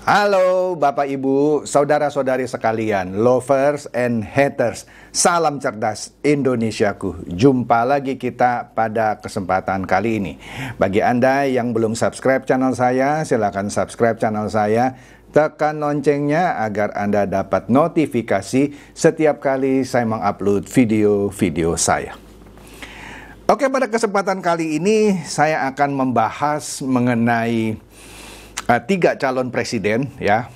Halo Bapak Ibu, saudara-saudari sekalian, lovers and haters. Salam cerdas Indonesiaku. Jumpa lagi kita pada kesempatan kali ini. Bagi Anda yang belum subscribe channel saya, silakan subscribe channel saya. Tekan loncengnya agar Anda dapat notifikasi setiap kali saya mengupload video-video saya. Oke, pada kesempatan kali ini saya akan membahas mengenai 3 calon presiden, ya,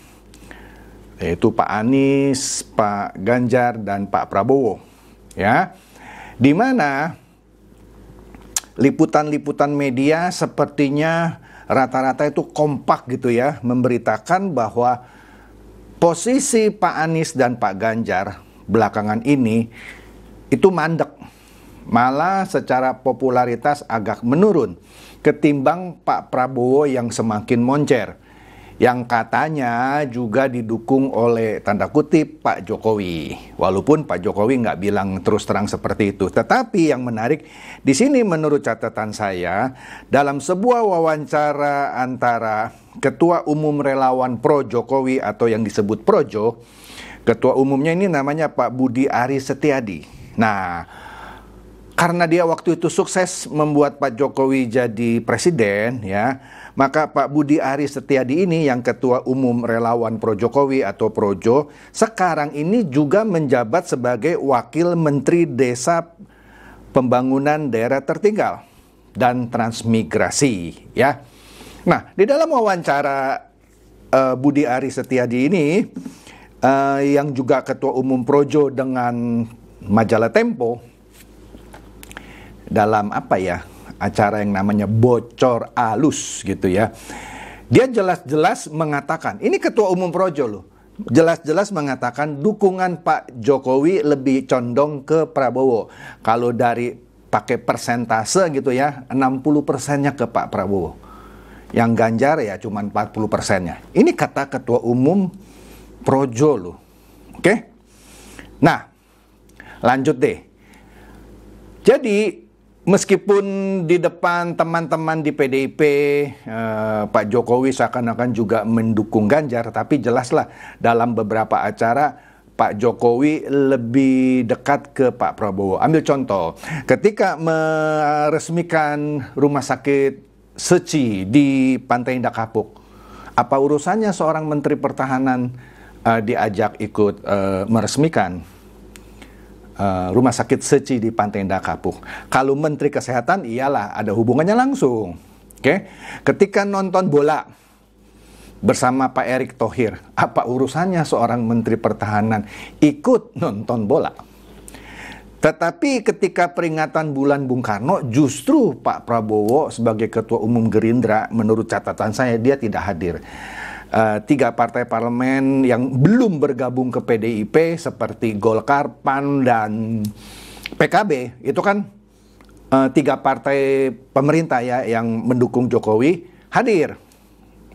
yaitu Pak Anies, Pak Ganjar, dan Pak Prabowo, ya, di mana liputan-liputan media sepertinya rata-rata itu kompak gitu ya, memberitakan bahwa posisi Pak Anies dan Pak Ganjar belakangan ini itu mandek, malah secara popularitas agak menurun ketimbang Pak Prabowo yang semakin moncer, yang katanya juga didukung oleh tanda kutip Pak Jokowi. Walaupun Pak Jokowi nggak bilang terus terang seperti itu. Tetapi yang menarik di sini menurut catatan saya, dalam sebuah wawancara antara Ketua Umum Relawan Pro Jokowi atau yang disebut Projo, Ketua Umumnya ini namanya Pak Budi Aris Setiadi. Nah, karena dia waktu itu sukses membuat Pak Jokowi jadi presiden, ya, maka Pak Budi Aris Setiadi ini yang Ketua Umum Relawan Pro Jokowi atau Projo, sekarang ini juga menjabat sebagai Wakil Menteri Desa Pembangunan Daerah Tertinggal dan Transmigrasi, ya. Nah, di dalam wawancara Budi Aris Setiadi ini, yang juga Ketua Umum Projo dengan majalah Tempo, dalam acara yang namanya Bocor Alus gitu ya, dia jelas-jelas mengatakan, ini Ketua Umum Projo loh, jelas-jelas mengatakan dukungan Pak Jokowi lebih condong ke Prabowo. Kalau dari pakai persentase gitu ya, 60%-nya ke Pak Prabowo, yang Ganjar ya cuma 40%-nya. Ini kata Ketua Umum Projo loh. Oke? Nah, lanjut deh. Jadi meskipun di depan teman-teman di PDIP, Pak Jokowi seakan-akan juga mendukung Ganjar, tapi jelaslah dalam beberapa acara Pak Jokowi lebih dekat ke Pak Prabowo. Ambil contoh, ketika meresmikan rumah sakit Seci di Pantai Indah Kapuk, apa urusannya seorang Menteri Pertahanan diajak ikut meresmikan rumah sakit Seci di Pantai Indah Kapuk? Kalau Menteri Kesehatan iyalah ada hubungannya langsung. Oke? Ketika nonton bola bersama Pak Erick Thohir, apa urusannya seorang Menteri Pertahanan ikut nonton bola? Tetapi ketika peringatan bulan Bung Karno, justru Pak Prabowo sebagai Ketua Umum Gerindra, menurut catatan saya dia tidak hadir. 3 partai parlemen yang belum bergabung ke PDIP seperti Golkar, PAN, dan PKB, itu kan 3 partai pemerintah ya yang mendukung Jokowi hadir.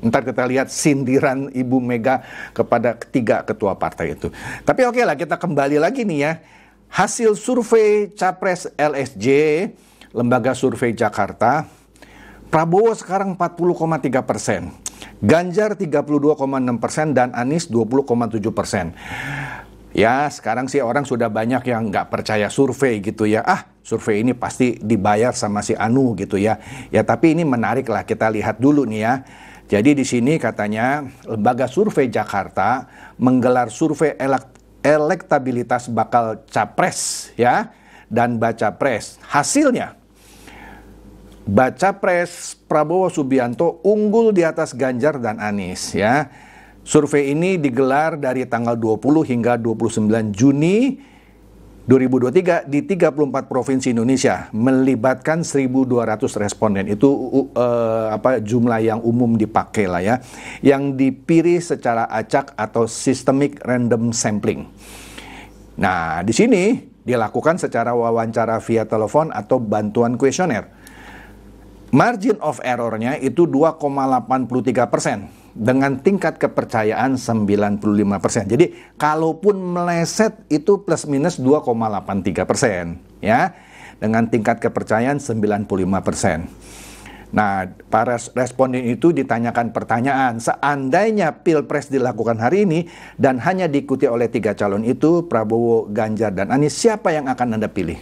Ntar kita lihat sindiran Ibu Mega kepada 3 ketua partai itu. Tapi oke lah, kita kembali lagi nih ya. Hasil survei Capres LSJ, Lembaga Survei Jakarta, Prabowo sekarang 40,3%, Ganjar 32,6%, dan Anies 20,7%. Ya, sekarang sih orang sudah banyak yang nggak percaya survei gitu ya. Survei ini pasti dibayar sama si Anu gitu ya. Ya, tapi ini menarik lah, kita lihat dulu nih ya. Jadi di sini katanya Lembaga Survei Jakarta menggelar survei elektabilitas bakal capres ya dan baca pres. Hasilnya, baca pres Prabowo Subianto unggul di atas Ganjar dan Anies ya. Survei ini digelar dari tanggal 20 hingga 29 Juni 2023 di 34 provinsi Indonesia, melibatkan 1.200 responden. Itu jumlah yang umum dipakai lah ya, yang dipilih secara acak atau systemic random sampling. Nah, di sini dilakukan secara wawancara via telepon atau bantuan kuesioner. Margin of error-nya itu 2,83% dengan tingkat kepercayaan 95%. Jadi kalaupun meleset itu plus minus 2,83% ya, dengan tingkat kepercayaan 95%. Nah, para responden itu ditanyakan pertanyaan, seandainya Pilpres dilakukan hari ini dan hanya diikuti oleh 3 calon itu, Prabowo, Ganjar, dan Anies, siapa yang akan Anda pilih?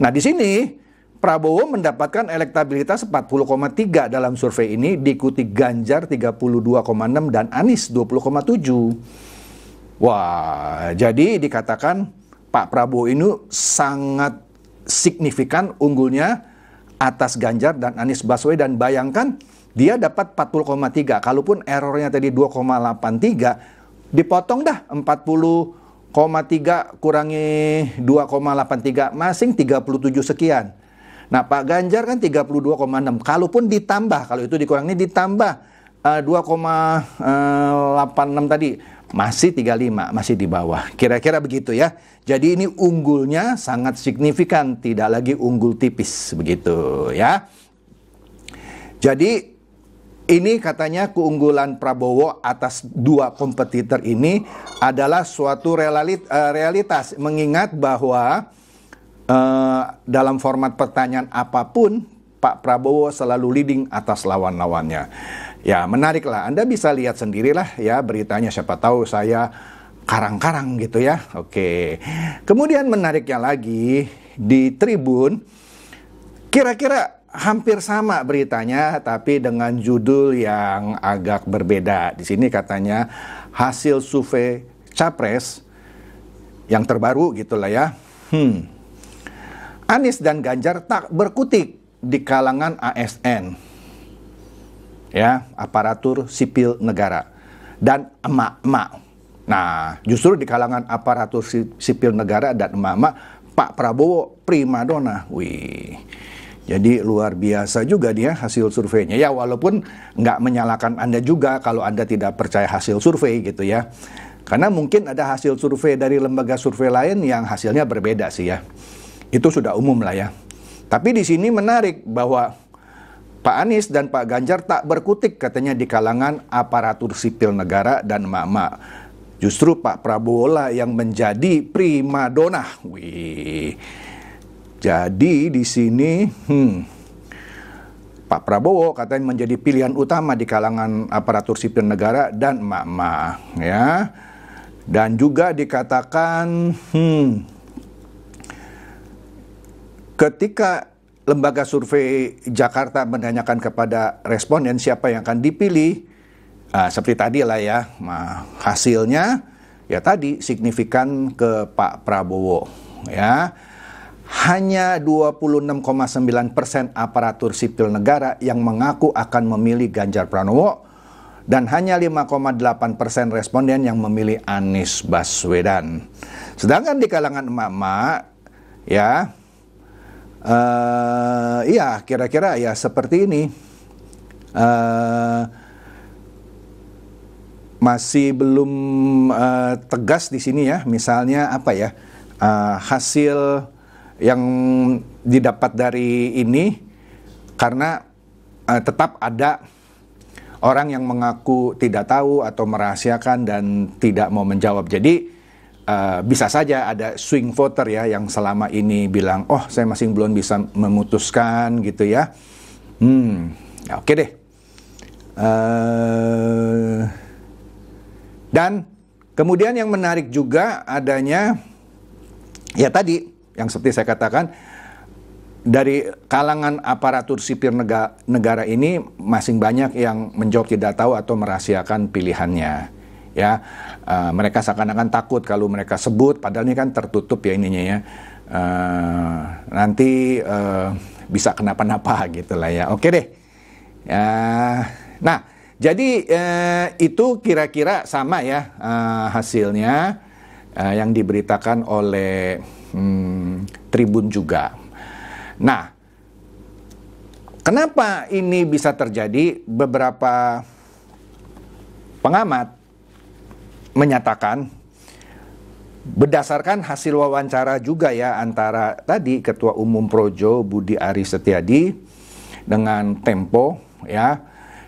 Nah, di sini Prabowo mendapatkan elektabilitas 40,3 dalam survei ini, diikuti Ganjar 32,6 dan Anies 20,7. Wah, jadi dikatakan Pak Prabowo ini sangat signifikan unggulnya atas Ganjar dan Anies Baswedan. Bayangkan dia dapat 40,3. Kalaupun errornya tadi 2,83, dipotong dah 40,3 kurangi 2,83, masing 37 sekian. Nah, Pak Ganjar kan 32,6. Kalaupun ditambah, kalau itu dikurangi ditambah 2,86 tadi, masih 35, masih di bawah. Kira-kira begitu ya. Jadi ini unggulnya sangat signifikan, tidak lagi unggul tipis begitu ya. Jadi ini katanya keunggulan Prabowo atas 2 kompetitor ini adalah suatu realitas, mengingat bahwa dalam format pertanyaan apapun Pak Prabowo selalu leading atas lawan-lawannya. Ya, menariklah. Anda bisa lihat sendirilah ya beritanya, siapa tahu saya karang-karang gitu ya. Oke. Kemudian menariknya lagi di Tribun, kira-kira hampir sama beritanya tapi dengan judul yang agak berbeda. Di sini katanya hasil survei Capres yang terbaru gitulah ya. Anies dan Ganjar tak berkutik di kalangan ASN. Ya, aparatur sipil negara dan emak-emak. Nah, justru di kalangan aparatur sipil negara dan emak-emak, Pak Prabowo primadona. Wih, jadi luar biasa juga dia hasil surveinya. Ya, walaupun nggak menyalahkan Anda juga kalau Anda tidak percaya hasil survei gitu ya. Karena mungkin ada hasil survei dari lembaga survei lain yang hasilnya berbeda sih ya. Itu sudah umum lah ya. Tapi di sini menarik bahwa Pak Anies dan Pak Ganjar tak berkutik katanya di kalangan aparatur sipil negara dan emak-emak. Justru Pak Prabowo lah yang menjadi primadona. Wih. Jadi di sini Pak Prabowo katanya menjadi pilihan utama di kalangan aparatur sipil negara dan emak-emak ya. Dan juga dikatakan ketika lembaga survei Jakarta menanyakan kepada responden siapa yang akan dipilih, seperti tadi lah ya, hasilnya ya tadi signifikan ke Pak Prabowo ya. Hanya 26,9% aparatur sipil negara yang mengaku akan memilih Ganjar Pranowo dan hanya 5,8% responden yang memilih Anies Baswedan. Sedangkan di kalangan emak-emak ya, iya kira-kira ya seperti ini. Masih belum tegas di sini ya. Misalnya apa ya, hasil yang didapat dari ini, karena tetap ada orang yang mengaku tidak tahu atau merahasiakan dan tidak mau menjawab. Jadi bisa saja ada swing voter ya yang selama ini bilang, oh saya masih belum bisa memutuskan gitu ya. Ya, oke deh. Dan kemudian yang menarik juga adanya, ya tadi yang seperti saya katakan, dari kalangan aparatur sipil negara ini masing banyak yang menjawab tidak tahu atau merahasiakan pilihannya. Ya, mereka seakan-akan takut kalau mereka sebut, padahal ini kan tertutup ya ininya ya. Nanti bisa kenapa-napa gitu lah ya. Oke deh. Nah, jadi itu kira-kira sama ya hasilnya yang diberitakan oleh Tribun juga. Nah, kenapa ini bisa terjadi? Beberapa pengamat menyatakan berdasarkan hasil wawancara juga ya antara tadi Ketua Umum Projo Budi Aris Setiadi dengan Tempo ya,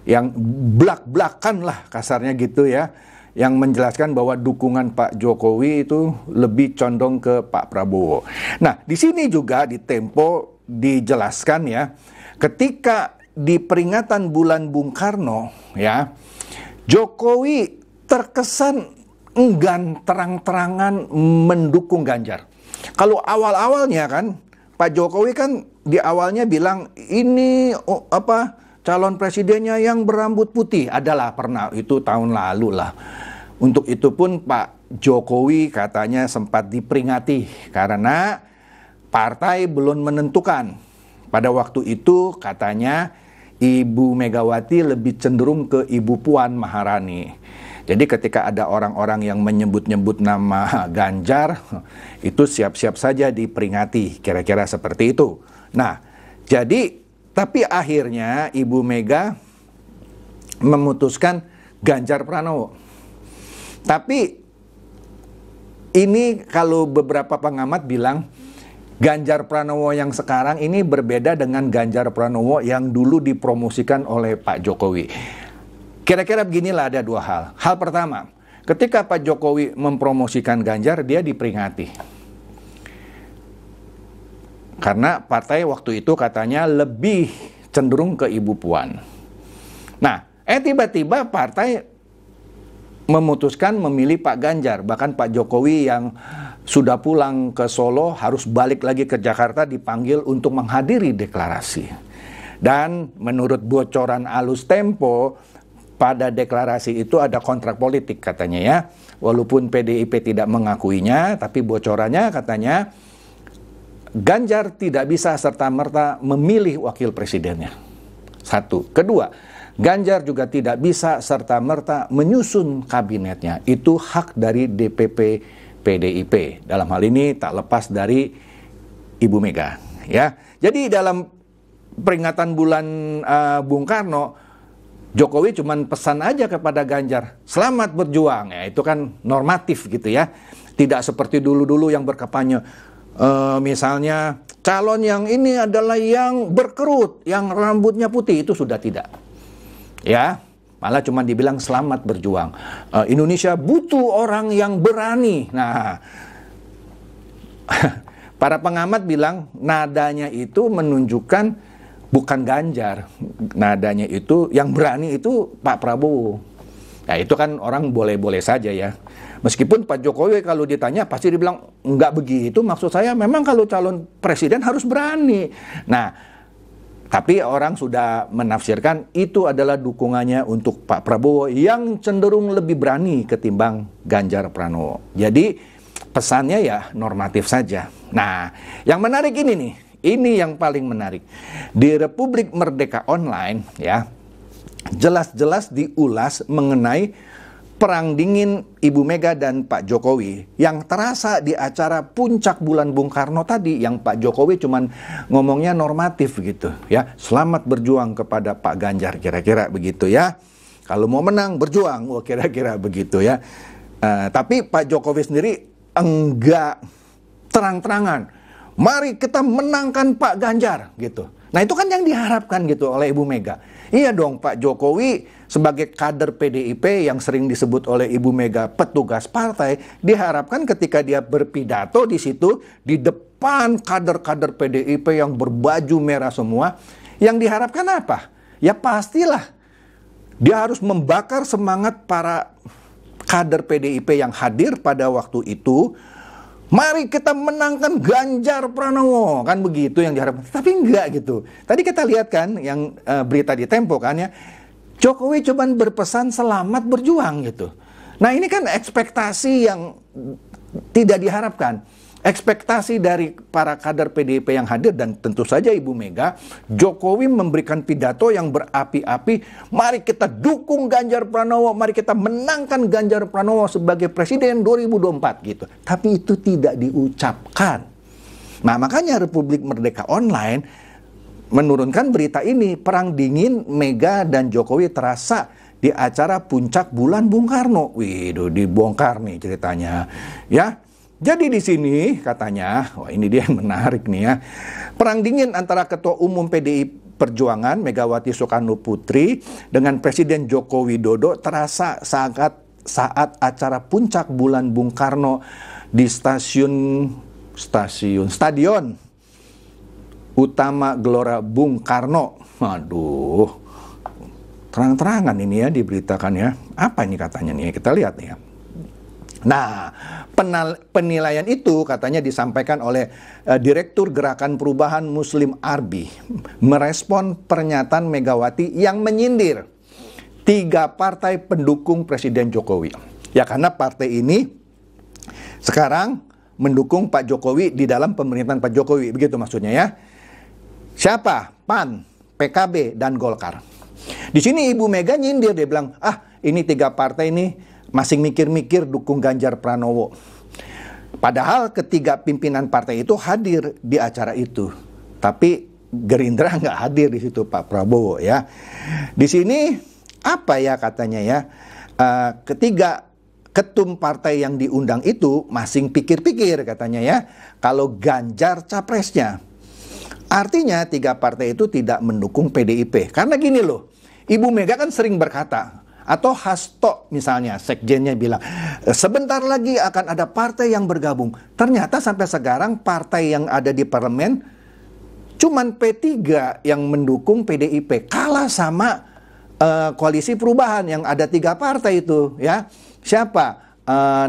yang blak-blakan lah kasarnya gitu ya, yang menjelaskan bahwa dukungan Pak Jokowi itu lebih condong ke Pak Prabowo. Nah, di sini juga di Tempo dijelaskan ya, ketika di peringatan bulan Bung Karno, ya, Jokowi terkesan enggan terang-terangan mendukung Ganjar. Kalau awal-awalnya kan, Pak Jokowi kan di awalnya bilang ini calon presidennya yang berambut putih. Adalah pernah, itu tahun lalu lah. Untuk itu pun Pak Jokowi katanya sempat diperingati karena partai belum menentukan. Pada waktu itu katanya Ibu Megawati lebih cenderung ke Ibu Puan Maharani. Jadi ketika ada orang-orang yang menyebut-nyebut nama Ganjar, itu siap-siap saja diperingati, kira-kira seperti itu. Nah, jadi tapi akhirnya Ibu Mega memutuskan Ganjar Pranowo. Tapi ini kalau beberapa pengamat bilang Ganjar Pranowo yang sekarang ini berbeda dengan Ganjar Pranowo yang dulu dipromosikan oleh Pak Jokowi. Kira-kira beginilah, ada dua hal. Hal pertama, ketika Pak Jokowi mempromosikan Ganjar, dia diperingati. Karena partai waktu itu katanya lebih cenderung ke Ibu Puan. Nah, tiba-tiba partai memutuskan memilih Pak Ganjar. Bahkan Pak Jokowi yang sudah pulang ke Solo harus balik lagi ke Jakarta dipanggil untuk menghadiri deklarasi. Dan menurut bocoran alus Tempo, pada deklarasi itu ada kontrak politik katanya ya. Walaupun PDIP tidak mengakuinya, tapi bocorannya katanya Ganjar tidak bisa serta-merta memilih wakil presidennya. Satu. Kedua, Ganjar juga tidak bisa serta-merta menyusun kabinetnya. Itu hak dari DPP PDIP. Dalam hal ini tak lepas dari Ibu Mega. Ya, jadi dalam peringatan bulan Bung Karno, Jokowi cuma pesan aja kepada Ganjar, selamat berjuang. Ya, itu kan normatif gitu ya. Tidak seperti dulu-dulu yang berkampanye, misalnya calon yang ini adalah yang berkerut, yang rambutnya putih, itu sudah tidak. Ya, malah cuma dibilang selamat berjuang. Indonesia butuh orang yang berani. Nah, para pengamat bilang nadanya itu menunjukkan bukan Ganjar, nadanya itu yang berani itu Pak Prabowo. Nah, itu kan orang boleh-boleh saja ya. Meskipun Pak Jokowi kalau ditanya pasti dibilang enggak begitu, maksud saya memang kalau calon presiden harus berani. Nah, tapi orang sudah menafsirkan itu adalah dukungannya untuk Pak Prabowo yang cenderung lebih berani ketimbang Ganjar Pranowo. Jadi pesannya ya normatif saja. Nah, yang menarik ini nih, ini yang paling menarik. Di Republik Merdeka Online ya, jelas-jelas diulas mengenai perang dingin Ibu Mega dan Pak Jokowi yang terasa di acara puncak bulan Bung Karno tadi, yang Pak Jokowi cuman ngomongnya normatif gitu ya, selamat berjuang kepada Pak Ganjar, kira-kira begitu ya, kalau mau menang berjuang, kira-kira begitu ya. Tapi Pak Jokowi sendiri enggak terang-terangan, mari kita menangkan Pak Ganjar gitu. Nah, itu kan yang diharapkan gitu oleh Ibu Mega. Iya dong, Pak Jokowi sebagai kader PDIP yang sering disebut oleh Ibu Mega petugas partai, diharapkan ketika dia berpidato di situ, di depan kader-kader PDIP yang berbaju merah semua, yang diharapkan apa? Ya pastilah dia harus membakar semangat para kader PDIP yang hadir pada waktu itu. Mari kita menangkan Ganjar Pranowo, kan begitu yang diharapkan. Tapi enggak gitu. Tadi kita lihat kan yang berita di Tempo kan ya, Jokowi cuma berpesan selamat berjuang gitu. Nah, ini kan ekspektasi yang tidak diharapkan. Ekspektasi dari para kader PDIP yang hadir dan tentu saja Ibu Mega, Jokowi memberikan pidato yang berapi-api, mari kita dukung Ganjar Pranowo, mari kita menangkan Ganjar Pranowo sebagai presiden 2024 gitu. Tapi itu tidak diucapkan. Nah, makanya Republik Merdeka Online menurunkan berita ini, perang dingin Mega dan Jokowi terasa di acara puncak bulan Bung Karno. Wih, dibongkar nih ceritanya. Ya. Jadi di sini katanya, wah ini dia yang menarik nih ya. Perang dingin antara Ketua Umum PDI Perjuangan Megawati Soekarno Putri dengan Presiden Joko Widodo terasa saat acara puncak bulan Bung Karno di Stadion Utama Gelora Bung Karno Aduh, terang-terangan ini ya diberitakan ya. Apa ini katanya nih? Kita lihat nih ya. Nah, penilaian itu katanya disampaikan oleh Direktur Gerakan Perubahan Muslim Arbi merespon pernyataan Megawati yang menyindir 3 partai pendukung Presiden Jokowi. Ya, karena partai ini sekarang mendukung Pak Jokowi di dalam pemerintahan Pak Jokowi, begitu maksudnya ya. Siapa? PAN, PKB, dan Golkar. Di sini Ibu Mega nyindir, dia bilang, ini 3 partai ini masing mikir-mikir dukung Ganjar Pranowo. Padahal ketiga pimpinan partai itu hadir di acara itu, tapi Gerindra nggak hadir di situ, Pak Prabowo ya. Di sini apa ya katanya ya? Ketiga ketum partai yang diundang itu masing pikir-pikir katanya ya. Kalau Ganjar capresnya, artinya 3 partai itu tidak mendukung PDIP. Karena gini loh, Ibu Mega kan sering berkata. Atau Hasto misalnya, sekjennya bilang, sebentar lagi akan ada partai yang bergabung. Ternyata sampai sekarang partai yang ada di parlemen, cuman P3 yang mendukung PDIP. Kalah sama koalisi perubahan yang ada 3 partai itu. Ya, siapa?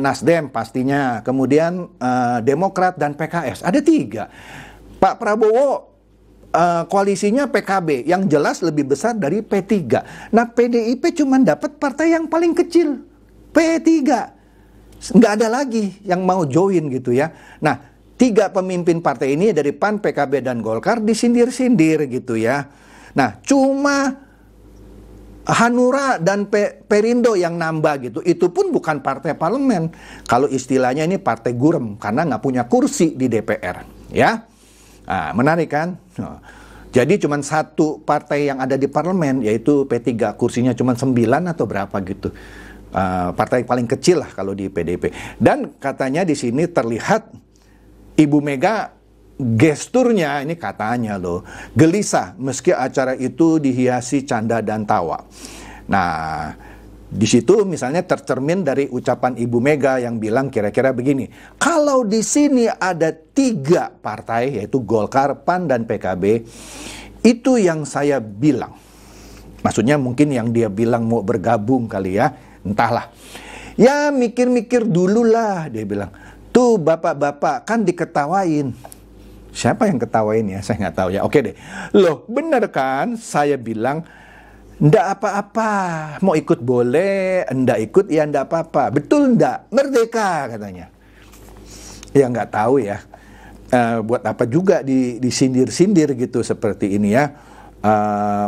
Nasdem pastinya, kemudian Demokrat dan PKS. Ada 3. Pak Prabowo koalisinya PKB yang jelas lebih besar dari P3. Nah, PDIP cuma dapat partai yang paling kecil, P3. Nggak ada lagi yang mau join gitu ya. Nah, 3 pemimpin partai ini dari PAN, PKB, dan Golkar disindir-sindir gitu ya. Nah, cuma Hanura dan Perindo yang nambah gitu. Itu pun bukan partai parlemen. Kalau istilahnya ini partai gurem karena nggak punya kursi di DPR ya. Nah, menarik kan? Jadi cuma 1 partai yang ada di parlemen, yaitu P3, kursinya cuma 9 atau berapa gitu. Partai paling kecil lah kalau di PDIP. Dan katanya di sini terlihat Ibu Mega gesturnya, ini katanya loh, gelisah meski acara itu dihiasi canda dan tawa. Nah, di situ misalnya tercermin dari ucapan Ibu Mega yang bilang kira-kira begini, kalau di sini ada 3 partai yaitu Golkar, PAN, dan PKB, itu yang saya bilang. Maksudnya mungkin yang dia bilang mau bergabung kali ya, entahlah. Ya mikir-mikir dulu lah, dia bilang. Tuh bapak-bapak kan diketawain. Siapa yang ketawain ya? Saya nggak tahu ya. Oke deh. Loh bener kan saya bilang, ndak apa-apa, mau ikut boleh, ndak ikut ya ndak apa-apa. Betul ndak? Merdeka katanya. Ya nggak tahu ya. Buat apa juga disindir-sindir gitu seperti ini ya.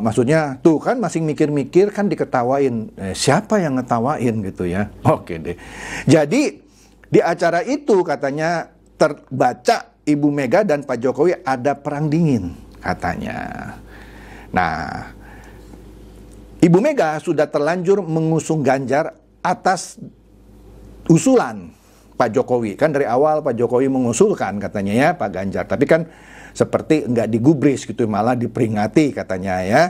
Maksudnya tuh kan masing mikir-mikir kan diketawain. Siapa yang ngetawain gitu ya. Oke deh. Jadi di acara itu katanya terbaca Ibu Mega dan Pak Jokowi ada perang dingin katanya. Nah, Ibu Mega sudah terlanjur mengusung Ganjar atas usulan Pak Jokowi. Kan dari awal Pak Jokowi mengusulkan katanya ya Pak Ganjar. Tapi kan seperti nggak digubris gitu, malah diperingati katanya ya.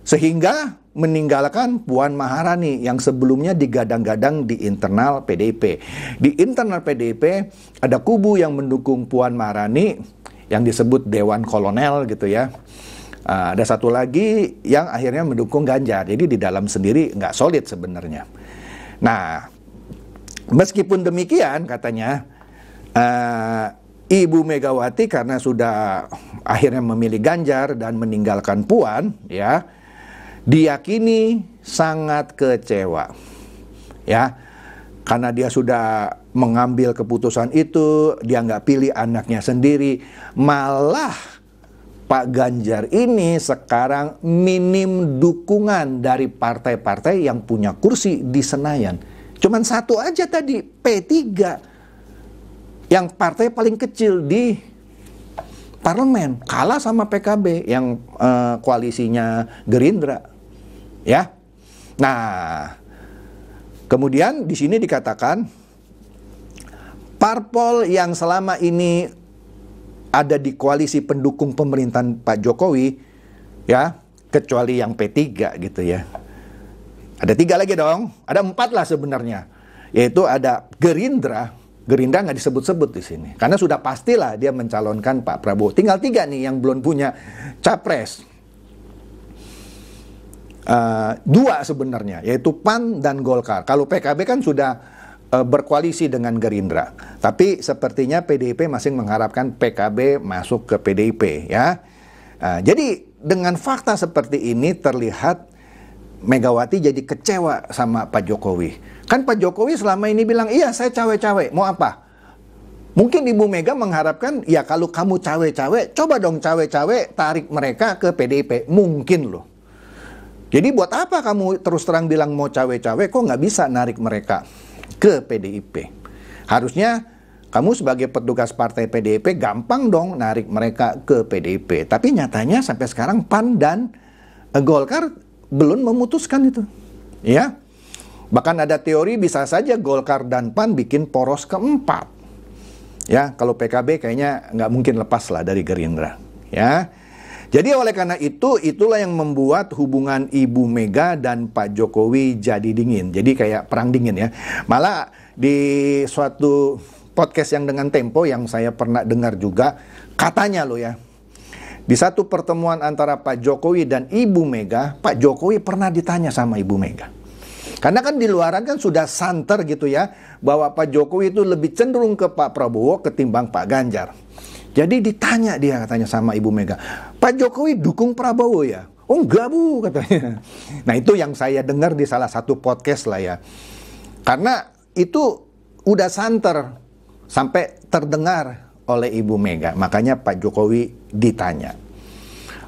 Sehingga meninggalkan Puan Maharani yang sebelumnya digadang-gadang di internal PDIP. Di internal PDIP ada kubu yang mendukung Puan Maharani yang disebut Dewan Kolonel gitu ya. Ada satu lagi yang akhirnya mendukung Ganjar. Jadi di dalam sendiri nggak solid sebenarnya. Nah, meskipun demikian katanya Ibu Megawati karena sudah akhirnya memilih Ganjar dan meninggalkan Puan ya, diyakini sangat kecewa ya. Karena dia sudah mengambil keputusan itu, dia nggak pilih anaknya sendiri, malah Pak Ganjar ini sekarang minim dukungan dari partai-partai yang punya kursi di Senayan. Cuman 1 aja tadi, P3. Yang partai paling kecil di parlemen. Kalah sama PKB yang koalisinya Gerindra. Ya. Nah, kemudian di sini dikatakan parpol yang selama ini ada di koalisi pendukung pemerintahan Pak Jokowi ya, kecuali yang P3 gitu ya. Ada 3 lagi dong, ada 4 lah sebenarnya. Yaitu ada Gerindra nggak disebut-sebut di sini. Karena sudah pastilah dia mencalonkan Pak Prabowo. Tinggal 3 nih yang belum punya capres. dua sebenarnya, yaitu PAN dan Golkar. Kalau PKB kan sudah berkoalisi dengan Gerindra, tapi sepertinya PDIP masih mengharapkan PKB masuk ke PDIP ya. Jadi dengan fakta seperti ini terlihat Megawati jadi kecewa sama Pak Jokowi. Kan Pak Jokowi selama ini bilang, iya saya cawe-cawe, mau apa? Mungkin Ibu Mega mengharapkan, ya kalau kamu cawe-cawe, coba dong cawe-cawe tarik mereka ke PDIP. Mungkin loh. Jadi buat apa kamu terus terang bilang mau cawe-cawe, kok nggak bisa narik mereka ke PDIP? Harusnya kamu sebagai petugas partai PDIP gampang dong narik mereka ke PDIP. Tapi nyatanya sampai sekarang PAN dan Golkar belum memutuskan itu. Ya, bahkan ada teori bisa saja Golkar dan PAN bikin poros keempat. Ya, kalau PKB kayaknya nggak mungkin lepas lah dari Gerindra. Ya, jadi oleh karena itu, itulah yang membuat hubungan Ibu Mega dan Pak Jokowi jadi dingin. Jadi kayak perang dingin ya. Malah di suatu podcast yang dengan Tempo yang saya pernah dengar juga, katanya loh ya, di satu pertemuan antara Pak Jokowi dan Ibu Mega, Pak Jokowi pernah ditanya sama Ibu Mega. Karena kan di luaran kan sudah santer gitu ya, bahwa Pak Jokowi itu lebih cenderung ke Pak Prabowo ketimbang Pak Ganjar. Jadi ditanya dia katanya sama Ibu Mega, Pak Jokowi dukung Prabowo ya? Oh enggak Bu katanya. Nah itu yang saya dengar di salah satu podcast lah ya. Karena itu udah santer sampai terdengar oleh Ibu Mega. Makanya Pak Jokowi ditanya.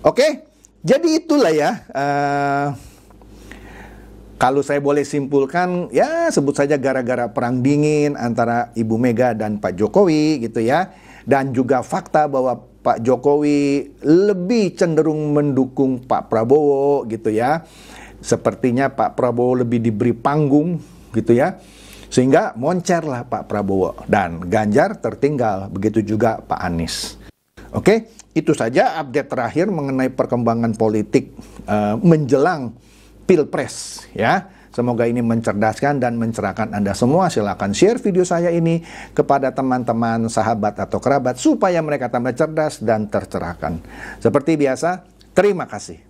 Oke, jadi itulah ya. Kalau saya boleh simpulkan, ya sebut saja gara-gara perang dingin antara Ibu Mega dan Pak Jokowi gitu ya. Dan juga fakta bahwa Pak Jokowi lebih cenderung mendukung Pak Prabowo gitu ya. Sepertinya Pak Prabowo lebih diberi panggung gitu ya. Sehingga moncerlah Pak Prabowo dan Ganjar tertinggal. Begitu juga Pak Anies. Oke, itu saja update terakhir mengenai perkembangan politik menjelang Pilpres ya. Semoga ini mencerdaskan dan mencerahkan Anda semua. Silakan share video saya ini kepada teman-teman, sahabat atau kerabat supaya mereka tambah cerdas dan tercerahkan. Seperti biasa, terima kasih.